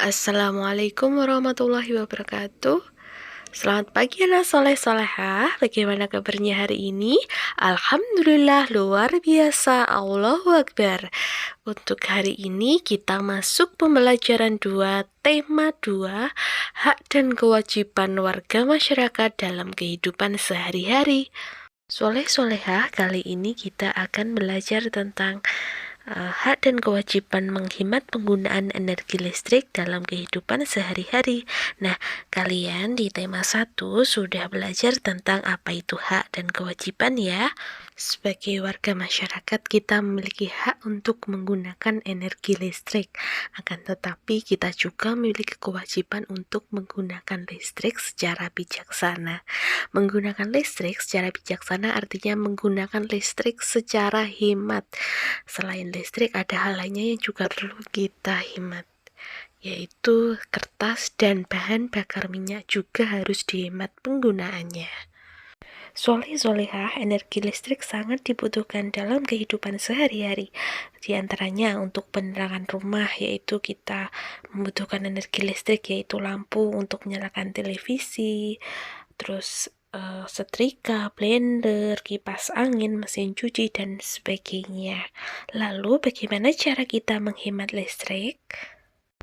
Assalamualaikum warahmatullahi wabarakatuh. Selamat pagi anak soleh solehah. Bagaimana kabarnya hari ini? Alhamdulillah luar biasa. Allahu Akbar. Untuk hari ini kita masuk pembelajaran 2, tema 2, hak dan kewajiban warga masyarakat dalam kehidupan sehari-hari. Soleh solehah, kali ini kita akan belajar tentang hak dan kewajiban menghemat penggunaan energi listrik dalam kehidupan sehari-hari. Nah, kalian di tema 1 sudah belajar tentang apa itu hak dan kewajiban ya. Sebagai warga masyarakat, kita memiliki hak untuk menggunakan energi listrik. Akan tetapi, kita juga memiliki kewajiban untuk menggunakan listrik secara bijaksana. Menggunakan listrik secara bijaksana artinya menggunakan listrik secara hemat. Selain listrik, ada hal lainnya yang juga perlu kita hemat, yaitu kertas dan bahan bakar minyak juga harus dihemat penggunaannya. Soleh-solehah, energi listrik sangat dibutuhkan dalam kehidupan sehari-hari. Di antaranya untuk penerangan rumah, yaitu kita membutuhkan energi listrik, yaitu lampu untuk menyalakan televisi, terus setrika, blender, kipas angin, mesin cuci, dan sebagainya. Lalu, bagaimana cara kita menghemat listrik?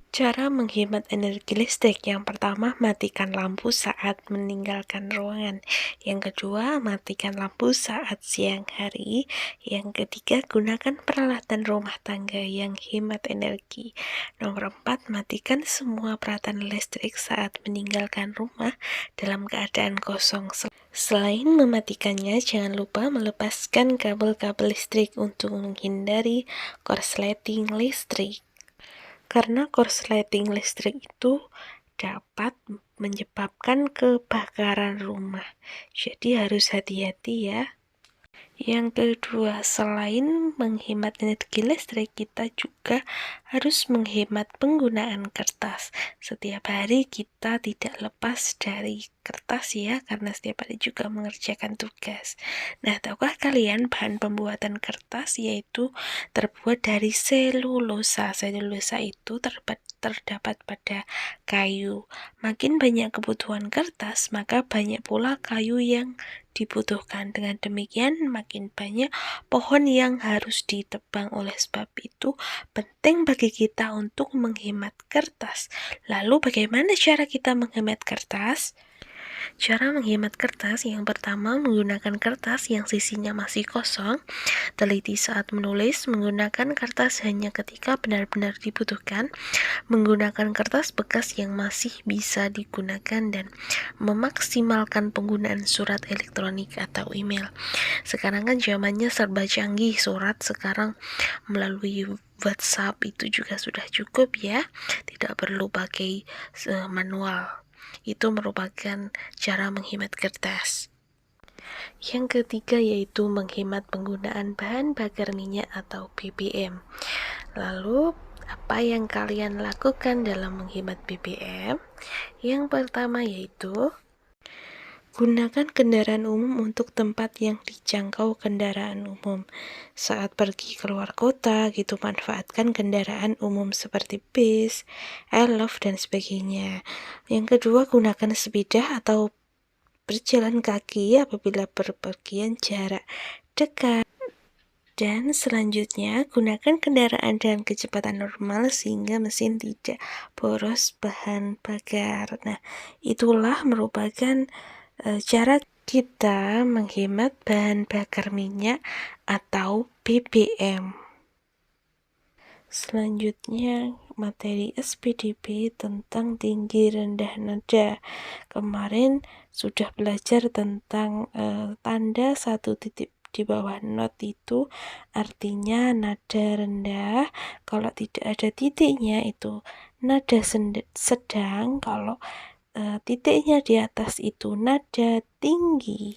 Cara menghemat energi listrik, yang pertama, matikan lampu saat meninggalkan ruangan. Yang kedua, matikan lampu saat siang hari. Yang ketiga, gunakan peralatan rumah tangga yang hemat energi. Nomor 4, matikan semua peralatan listrik saat meninggalkan rumah dalam keadaan kosong. Selain mematikannya, jangan lupa melepaskan kabel-kabel listrik untuk menghindari korsleting listrik. Karena korsleting listrik itu dapat menyebabkan kebakaran rumah. Jadi harus hati-hati ya. Yang kedua, selain menghemat energi listrik, kita juga harus menghemat penggunaan kertas. Setiap hari kita tidak lepas dari kertas ya, karena setiap hari juga mengerjakan tugas. Nah, tahukah kalian bahan pembuatan kertas yaitu terbuat dari selulosa. Selulosa itu terdapat pada kayu. Makin banyak kebutuhan kertas, maka banyak pula kayu yang dibutuhkan. Dengan demikian, makin banyak pohon yang harus ditebang. Oleh sebab itu, penting bagi kita untuk menghemat kertas. Lalu, bagaimana cara kita menghemat kertas? Cara menghemat kertas, yang pertama, menggunakan kertas yang sisinya masih kosong. Teliti saat menulis, menggunakan kertas hanya ketika benar-benar dibutuhkan, menggunakan kertas bekas yang masih bisa digunakan, dan memaksimalkan penggunaan surat elektronik atau email. Sekarang kan zamannya serba canggih, surat sekarang melalui WhatsApp itu juga sudah cukup ya, tidak perlu pakai manual. Itu merupakan cara menghemat kertas. Yang ketiga yaitu menghemat penggunaan bahan bakar minyak atau BBM. Lalu, apa yang kalian lakukan dalam menghemat BBM? Yang pertama yaitu gunakan kendaraan umum untuk tempat yang dijangkau kendaraan umum. Saat pergi keluar kota, gitu manfaatkan kendaraan umum seperti bis, elf, dan sebagainya. Yang kedua, gunakan sepeda atau berjalan kaki apabila berpergian jarak dekat. Dan selanjutnya, gunakan kendaraan dengan kecepatan normal sehingga mesin tidak boros bahan bakar. Nah, itulah merupakan cara kita menghemat bahan bakar minyak atau BBM. Selanjutnya, materi SPDB tentang tinggi rendah nada. Kemarin sudah belajar tentang tanda satu titik di bawah not itu artinya nada rendah. Kalau tidak ada titiknya itu nada sedang. Kalau titiknya di atas itu nada tinggi.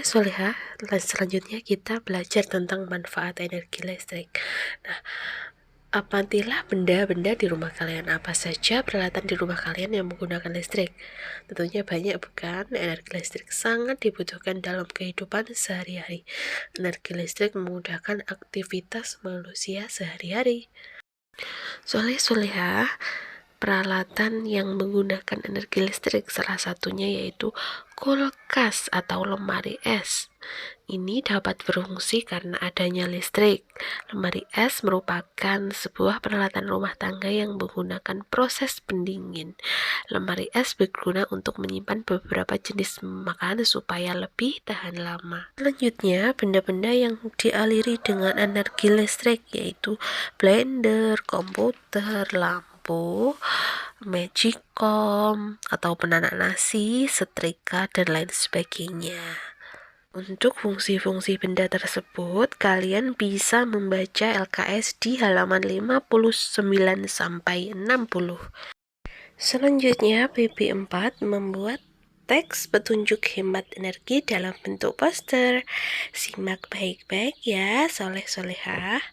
Soleh-soleha, selanjutnya kita belajar tentang manfaat energi listrik. Nah, amatilah benda-benda di rumah kalian. Apa saja peralatan di rumah kalian yang menggunakan listrik? Tentunya banyak, bukan? Energi listrik sangat dibutuhkan dalam kehidupan sehari-hari. Energi listrik memudahkan aktivitas manusia sehari-hari. Soleh-soleha, peralatan yang menggunakan energi listrik salah satunya yaitu kulkas atau lemari es. Ini dapat berfungsi karena adanya listrik. Lemari es merupakan sebuah peralatan rumah tangga yang menggunakan proses pendingin. Lemari es berguna untuk menyimpan beberapa jenis makanan supaya lebih tahan lama. Selanjutnya, benda-benda yang dialiri dengan energi listrik yaitu blender, komputer, lampu, magicom atau penanak nasi, setrika, dan lain sebagainya. Untuk fungsi-fungsi benda tersebut, kalian bisa membaca LKS di halaman 59 sampai 60. Selanjutnya, PB4 membuat teks petunjuk hemat energi dalam bentuk poster. Simak baik-baik ya, soleh-soleha.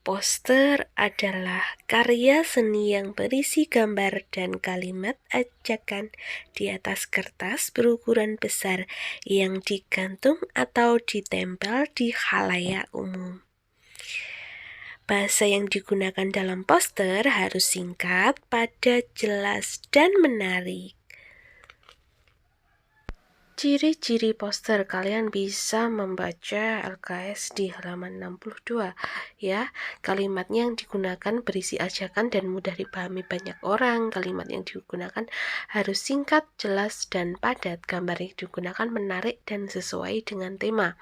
Poster adalah karya seni yang berisi gambar dan kalimat ajakan di atas kertas berukuran besar yang digantung atau ditempel di khalayak umum. Bahasa yang digunakan dalam poster harus singkat, padat, jelas, dan menarik. Ciri-ciri poster, kalian bisa membaca LKS di halaman 62 ya. Kalimatnya yang digunakan berisi ajakan dan mudah dipahami banyak orang. Kalimat yang digunakan harus singkat, jelas, dan padat. Gambar yang digunakan menarik dan sesuai dengan tema.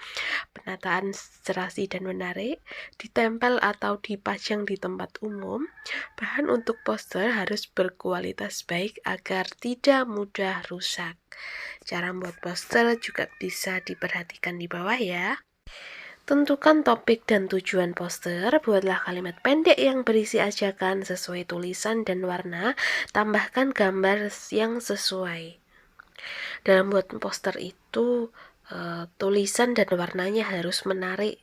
Penataan serasi dan menarik, ditempel atau dipajang di tempat umum. Bahan untuk poster harus berkualitas baik agar tidak mudah rusak. Cara membuat poster juga bisa diperhatikan di bawah ya. Tentukan topik dan tujuan poster. Buatlah kalimat pendek yang berisi ajakan sesuai tulisan dan warna. Tambahkan gambar yang sesuai. Dalam buat poster itu tulisan dan warnanya harus menarik,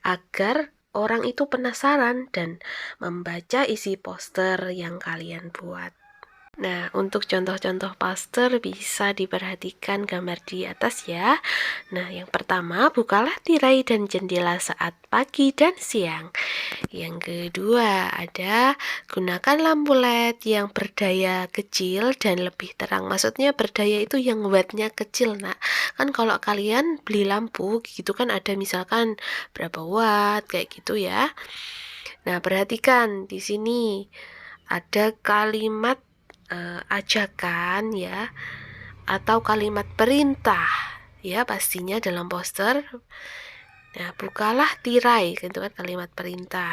agar orang itu penasaran dan membaca isi poster yang kalian buat. Nah, untuk contoh-contoh poster bisa diperhatikan gambar di atas ya. Nah, yang pertama, bukalah tirai dan jendela saat pagi dan siang. Yang kedua, ada gunakan lampu LED yang berdaya kecil dan lebih terang. Maksudnya berdaya itu yang wattnya kecil, nak. Kan kalau kalian beli lampu gitu kan ada misalkan berapa watt kayak gitu ya. Nah, perhatikan di sini ada kalimat ajakan ya, atau kalimat perintah ya, pastinya dalam poster. Nah, bukalah tirai, itu kan kalimat perintah.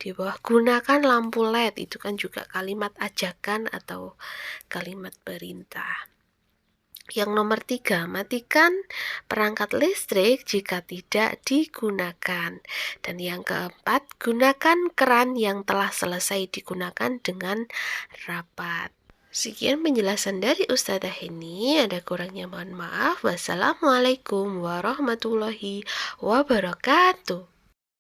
Di bawah gunakan lampu LED, itu kan juga kalimat ajakan atau kalimat perintah. Yang nomor 3, matikan perangkat listrik jika tidak digunakan. Dan yang keempat, gunakan keran yang telah selesai digunakan dengan rapat. Sekian penjelasan dari Ustazah Heni, ada kurangnya mohon maaf. Wassalamualaikum warahmatullahi wabarakatuh.